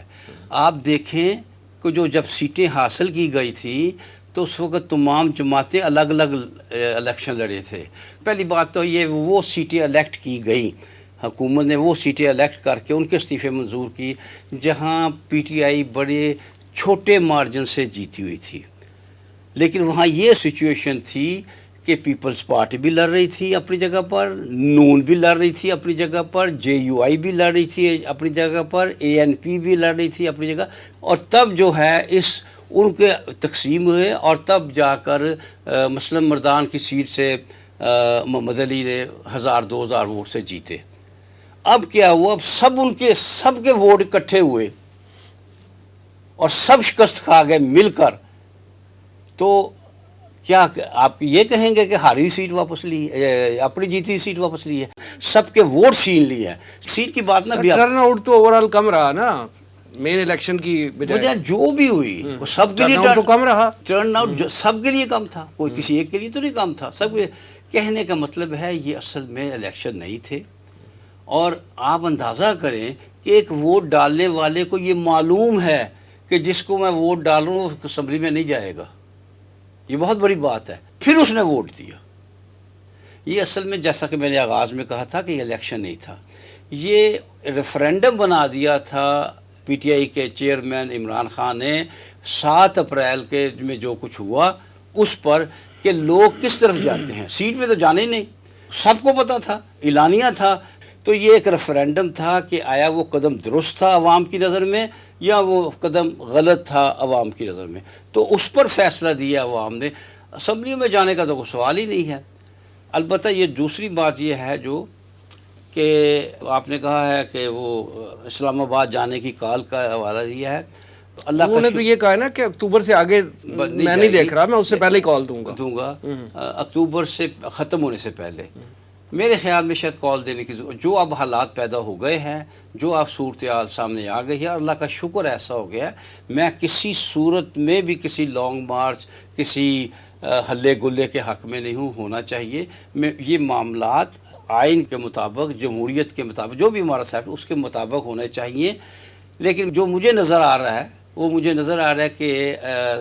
آپ دیکھیں کہ جب سیٹیں حاصل کی گئی تھی تو اس وقت تمام جماعتیں الگ الگ الیکشن لڑے تھے۔ پہلی بات تو یہ وہ سیٹیں الیکٹ کی گئیں، حکومت نے وہ سیٹیں الیکٹ کر کے ان کے استعفے منظور کی جہاں پی ٹی آئی بڑے چھوٹے مارجن سے جیتی ہوئی تھی، لیکن وہاں یہ سچویشن تھی کہ پیپلز پارٹی بھی لڑ رہی تھی اپنی جگہ پر، نون بھی لڑ رہی تھی اپنی جگہ پر، جے یو آئی بھی لڑ رہی تھی اپنی جگہ پر، اے این پی بھی لڑ رہی تھی اپنی جگہ، اور تب جو ہے ان کے تقسیم ہوئے، اور تب جا کر مثلا مردان کی سیٹ سے محمد علی نے 1000-2000 ووٹ سے جیتے۔ اب کیا ہوا، اب سب کے ووٹ اکٹھے ہوئے اور سب شکست کھا گئے مل کر، تو کیا آپ یہ کہیں گے کہ ہاری سیٹ واپس لی، اپنی جیتی سیٹ واپس لی ہے؟ سب کے ووٹ چھین لیے ہیں۔ سیٹ کی بات نہ بھی ٹرن آؤٹ تو اوورال کم رہا نا مین الیکشن کی وجہ جو بھی ہوئی وہ سب کے لیے تو کم رہا، ٹرن آؤٹ سب کے لیے کم تھا، کوئی کسی ایک کے لیے تو نہیں کم تھا، سب کہنے کا مطلب ہے یہ اصل میں الیکشن نہیں تھے۔ اور آپ اندازہ کریں کہ ایک ووٹ ڈالنے والے کو یہ معلوم ہے کہ جس کو میں ووٹ ڈال رہا ہوں وہ اسمبلی میں نہیں جائے گا، یہ بہت بڑی بات ہے، پھر اس نے ووٹ دیا۔ یہ اصل میں جیسا کہ میں نے آغاز میں کہا تھا کہ یہ الیکشن نہیں تھا، یہ ریفرینڈم بنا دیا تھا پی ٹی آئی کے چیئرمین عمران خان نے 7 اپریل کے میں جو کچھ ہوا اس پر کہ لوگ کس طرف جاتے ہیں، سیٹ میں تو جانے ہی نہیں، سب کو پتہ تھا، اعلانیہ تھا۔ تو یہ ایک ریفرینڈم تھا کہ آیا وہ قدم درست تھا عوام کی نظر میں یا وہ قدم غلط تھا عوام کی نظر میں، تو اس پر فیصلہ دیا عوام نے۔ اسمبلیوں میں جانے کا تو کوئی سوال ہی نہیں ہے۔ البتہ یہ دوسری بات یہ ہے جو کہ آپ نے کہا ہے کہ وہ اسلام آباد جانے کی کال کا حوالہ دیا ہے، اللہ انہوں نے تو یہ کہا ہے نا کہ اکتوبر سے آگے میں نہیں دیکھ رہا، میں اس سے پہلے ہی کال دوں گا اکتوبر سے ختم ہونے سے پہلے۔ میرے خیال میں شاید کال دینے کی ضرورت، جو اب حالات پیدا ہو گئے ہیں، جو اب صورتحال سامنے آ گئی ہے، اللہ کا شکر ایسا ہو گیا ہے، میں کسی صورت میں بھی کسی لانگ مارچ، کسی ہلے گلے کے حق میں نہیں ہوں، ہونا چاہیے۔ یہ معاملات آئین کے مطابق، جمہوریت کے مطابق، جو بھی ہمارا صاحب اس کے مطابق ہونے چاہیے، لیکن جو مجھے نظر آ رہا ہے وہ مجھے نظر آ رہا ہے کہ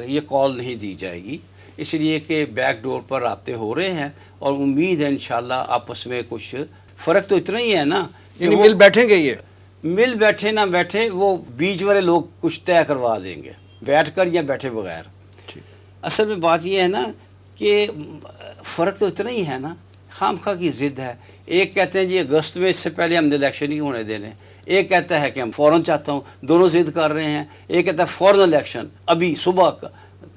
یہ کال نہیں دی جائے گی، اس لیے کہ بیک ڈور پر رابطے ہو رہے ہیں، اور امید ہے انشاءاللہ آپس میں کچھ فرق تو اتنا ہی ہے نا، یعنی مل بیٹھیں گے، یہ مل بیٹھے نہ بیٹھے وہ بیچ والے لوگ کچھ طے کروا دیں گے، بیٹھ کر یا بیٹھے بغیر۔ اصل میں بات یہ ہے نا کہ فرق تو اتنا ہی ہے نا، خام خواہ کی ضد ہے۔ ایک کہتے ہیں جی اگست میں اس سے پہلے ہم نے الیکشن نہیں ہونے دینے، ایک کہتا ہے کہ ہم فوراً چاہتا ہوں، دونوں ضد کر رہے ہیں۔ ایک کہتا ہے فوراً الیکشن ابھی صبح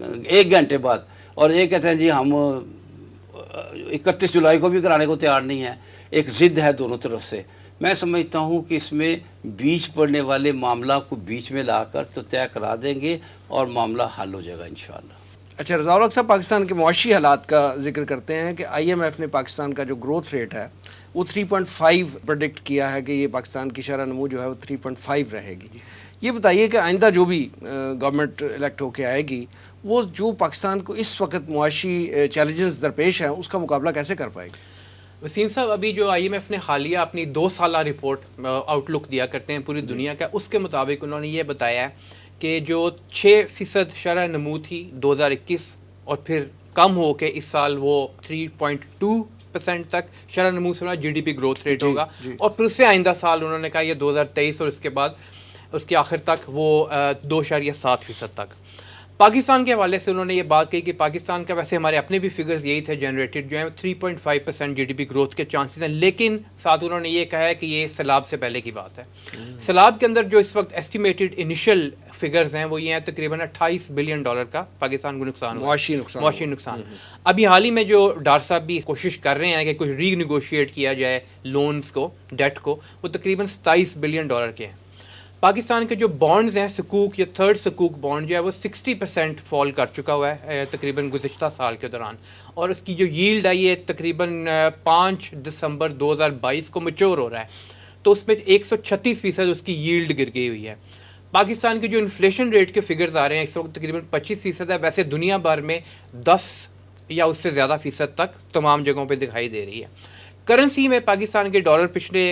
1 گھنٹے بعد، اور ایک کہتے ہیں جی ہم 31 جولائی کو بھی کرانے کو تیار نہیں ہے۔ ایک ضد ہے دونوں طرف سے۔ میں سمجھتا ہوں کہ اس میں بیچ پڑنے والے معاملہ کو بیچ میں لا کر تو طے کرا دیں گے اور معاملہ حل ہو جائے گا انشاءاللہ۔ اچھا، رضا الحق صاحب پاکستان کے معاشی حالات کا ذکر کرتے ہیں کہ آئی ایم ایف نے پاکستان کا جو گروتھ ریٹ ہے وہ 3.5 پریڈکٹ کیا ہے کہ یہ پاکستان کی شرح نمو جو ہے وہ 3.5 رہے گی۔ یہ بتائیے کہ آئندہ جو بھی گورنمنٹ الیکٹ ہو کے آئے گی وہ جو پاکستان کو اس وقت معاشی چیلنجز درپیش ہیں اس کا مقابلہ کیسے کر پائے گی؟ وسیم صاحب، ابھی جو آئی ایم ایف نے حالیہ اپنی 2 سالہ رپورٹ آؤٹ لک دیا کرتے ہیں پوری دنیا کا، اس کے مطابق انہوں نے یہ بتایا ہے کہ جو 6% شرح نمو تھی 2021 اور پھر کم ہو کے اس سال وہ 3.2 5% تک شرح نمو سے G D P growth rate ہوگا، اور پھر اس سے آئندہ سال انہوں نے کہا یہ 2023 اور اس کے بعد اس کے آخر تک وہ 2.7% تک۔ پاکستان کے حوالے سے انہوں نے یہ بات کہی کہ پاکستان کا ویسے ہمارے اپنے بھی فگرز یہی تھے جنریٹڈ جو ہیں 3.5% جی ڈی پی گروتھ کے چانسز ہیں، لیکن ساتھ انہوں نے یہ کہا ہے کہ یہ سیلاب سے پہلے کی بات ہے۔ سیلاب کے اندر جو اس وقت ایسٹیمیٹڈ انیشل فگرز ہیں وہ یہ ہیں تقریباً $28 بلین کا پاکستان کو نقصان ہوا، معاشی نقصان۔ ابھی حال ہی میں جو ڈار صاحب بھی کوشش کر رہے ہیں کہ کچھ ری نیگوشیٹ کیا جائے لونز کو، ڈیٹ کو، وہ تقریباً $27 بلین کے ہیں۔ پاکستان کے جو بانڈز ہیں سکوک یا تھرڈ سکوک بانڈ جو ہے وہ 60% فال کر چکا ہوا ہے تقریباً گزشتہ سال کے دوران، اور اس کی جو ییلڈ ہے یہ تقریباً 5 دسمبر 2022 کو میچور ہو رہا ہے، تو اس میں 136% اس کی ییلڈ گر گئی ہوئی ہے۔ پاکستان کی جو انفلیشن ریٹ کے فگرز آ رہے ہیں اس وقت تقریباً 25% ہے، ویسے دنیا بھر میں 10 یا اس سے زیادہ فیصد تک تمام جگہوں پہ دکھائی دے رہی ہے۔ کرنسی میں پاکستان کے ڈالر پچھلے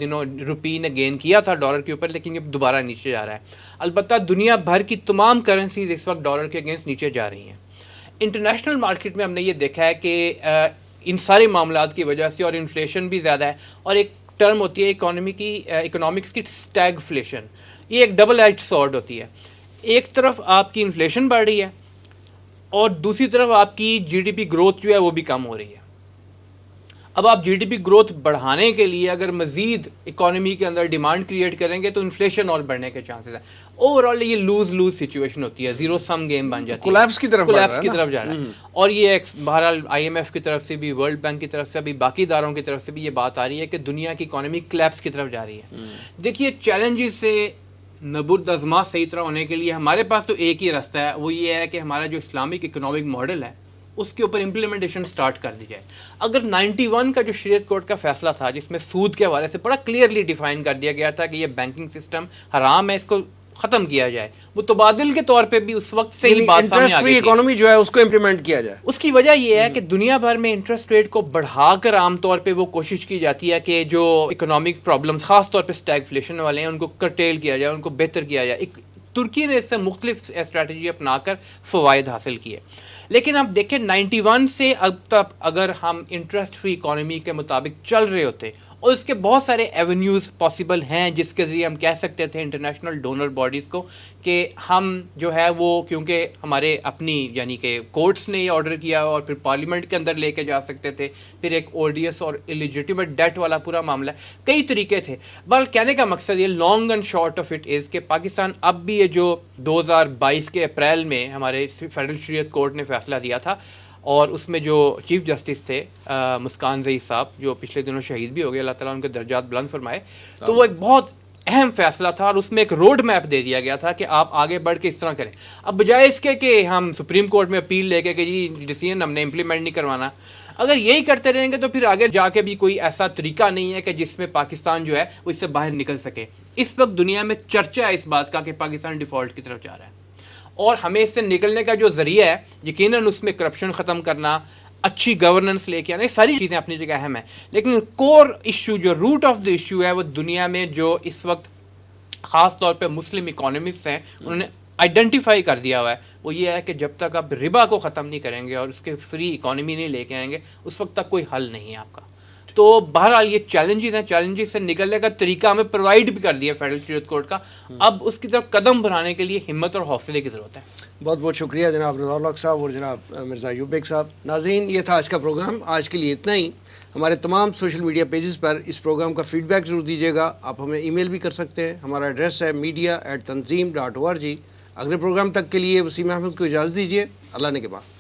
دنوں روپی نے گین کیا تھا ڈالر کے اوپر، لیکن یہ دوبارہ نیچے جا رہا ہے۔ البتہ دنیا بھر کی تمام کرنسیز اس وقت ڈالر کے اگینسٹ نیچے جا رہی ہیں۔ انٹرنیشنل مارکیٹ میں ہم نے یہ دیکھا ہے کہ ان سارے معاملات کی وجہ سے، اور انفلیشن بھی زیادہ ہے، اور ایک ٹرم ہوتی ہے اکنامکس کی اسٹیگفلیشن، یہ ایک ڈبل ایج سورڈ ہوتی ہے۔ ایک طرف آپ کی انفلیشن بڑھ رہی ہے اور دوسری طرف آپ کی جی ڈی پی گروتھ جو ہے وہ بھی کم ہو رہی ہے۔ اب آپ جی ڈی پی گروتھ بڑھانے کے لیے اگر مزید اکانومی کے اندر ڈیمانڈ کریٹ کریں گے تو انفلیشن اور بڑھنے کے چانسز ہیں۔ اوور آل یہ لوز سچویشن ہوتی ہے، زیرو سم گیم بن جاتی ہے، کولیپس کی طرف جا رہا ہے۔ اور یہ بہرحال آئی ایم ایف کی طرف سے بھی، ورلڈ بینک کی طرف سے بھی، باقی اداروں کی طرف سے بھی یہ بات آ رہی ہے کہ دنیا کی اکانومی کلیپس کی طرف جا رہی ہے۔ دیکھیے چیلنجز سے نبرد صحیح طرح ہونے کے لیے ہمارے پاس تو ایک ہی راستہ ہے، وہ یہ ہے کہ ہمارا جو اسلامک اکنامک ماڈل ہے اس کے اوپر امپلیمنٹیشن سٹارٹ کر دی جائے۔ اگر 91 کا جو شریعت کورٹ کا فیصلہ تھا جس میں سود کے حوالے سے بڑا کلیئرلی ڈیفائن کر دیا گیا تھا کہ یہ بینکنگ سسٹم حرام ہے، اس کو ختم کیا جائے، متبادل کے طور پہ بھی اس وقت سے ہی بات سامنے آ گئی تھی، اکانومی جو ہے اس کو امپلیمنٹ کیا جائے۔ اس کی وجہ یہ ہے کہ دنیا بھر میں انٹرسٹ ریٹ کو بڑھا کر عام طور پہ وہ کوشش کی جاتی ہے کہ جو اکنامک پرابلمز خاص طور پہ اسٹیگفلیشن والے ہیں ان کو کرٹیل کیا جائے، ان کو بہتر کیا جائے۔ ترکی نے اس سے مختلف اسٹریٹجی اپنا کر فوائد حاصل کیے، لیکن اب دیکھیں 91 سے اب تک اگر ہم انٹرسٹ فری اکانومی کے مطابق چل رہے ہوتے، اور اس کے بہت سارے ایونیوز پاسبل ہیں جس کے ذریعے ہم کہہ سکتے تھے انٹرنیشنل ڈونر باڈیز کو کہ ہم جو ہے وہ کیونکہ ہمارے اپنی یعنی کہ کورٹس نے یہ آرڈر کیا اور پھر پارلیمنٹ کے اندر لے کے جا سکتے تھے، پھر ایک او ڈی ایس اور الیجیٹیمیٹ ڈیٹ والا پورا معاملہ ہے، کئی طریقے تھے۔ بہرحال کہنے کا مقصد یہ long and short of it is کہ پاکستان اب بھی یہ جو 2022 کے اپریل میں ہمارے فیڈرل شریعت کورٹ نے فیصلہ دیا تھا، اور اس میں جو چیف جسٹس تھے مسکان زئی صاحب جو پچھلے دنوں شہید بھی ہو گئے، اللہ تعالیٰ ان کے درجات بلند فرمائے، تو وہ ایک بہت اہم فیصلہ تھا اور اس میں ایک روڈ میپ دے دیا گیا تھا کہ آپ آگے بڑھ کے اس طرح کریں۔ اب بجائے اس کے کہ ہم سپریم کورٹ میں اپیل لے کے کہ جی ڈیسیژن ہم نے امپلیمنٹ نہیں کروانا، اگر یہی کرتے رہیں گے تو پھر آگے جا کے بھی کوئی ایسا طریقہ نہیں ہے کہ جس میں پاکستان جو ہے وہ اس سے باہر نکل سکے۔ اس وقت دنیا میں چرچا ہے اس بات کا کہ پاکستان ڈیفالٹ کی طرف جا رہا ہے، اور ہمیں اس سے نکلنے کا جو ذریعہ ہے یقیناً اس میں کرپشن ختم کرنا، اچھی گورننس لے کے آنا، یہ ساری چیزیں اپنی جگہ اہم ہیں، لیکن کور ایشو جو روٹ آف دا ایشو ہے وہ دنیا میں جو اس وقت خاص طور پہ مسلم اکانومسٹ ہیں انہوں نے آئیڈینٹیفائی کر دیا ہوا ہے، وہ یہ ہے کہ جب تک آپ ربا کو ختم نہیں کریں گے اور اس کے فری اکانومی نہیں لے کے آئیں گے اس وقت تک کوئی حل نہیں ہے آپ کا۔ تو بہرحال یہ چیلنجز ہیں، چیلنجز سے نکلنے کا طریقہ ہمیں پرووائڈ بھی کر دیا فیڈرل شریعت کورٹ کا، اب اس کی طرف قدم بڑھانے کے لیے ہمت اور حوصلے کی ضرورت ہے۔ بہت بہت شکریہ جناب رضا الحق صاحب اور جناب مرزا ایوب بیگ صاحب۔ ناظرین یہ تھا آج کا پروگرام، آج کے لیے اتنا ہی۔ ہمارے تمام سوشل میڈیا پیجز پر اس پروگرام کا فیڈ بیک ضرور دیجیے گا، آپ ہمیں ای میل بھی کر سکتے ہیں، ہمارا ایڈریس ہے media@tanzeem.org۔ اگلے پروگرام تک کے لیے وسیم احمد کو اجازت دیجیے، اللہ نے کے بعد۔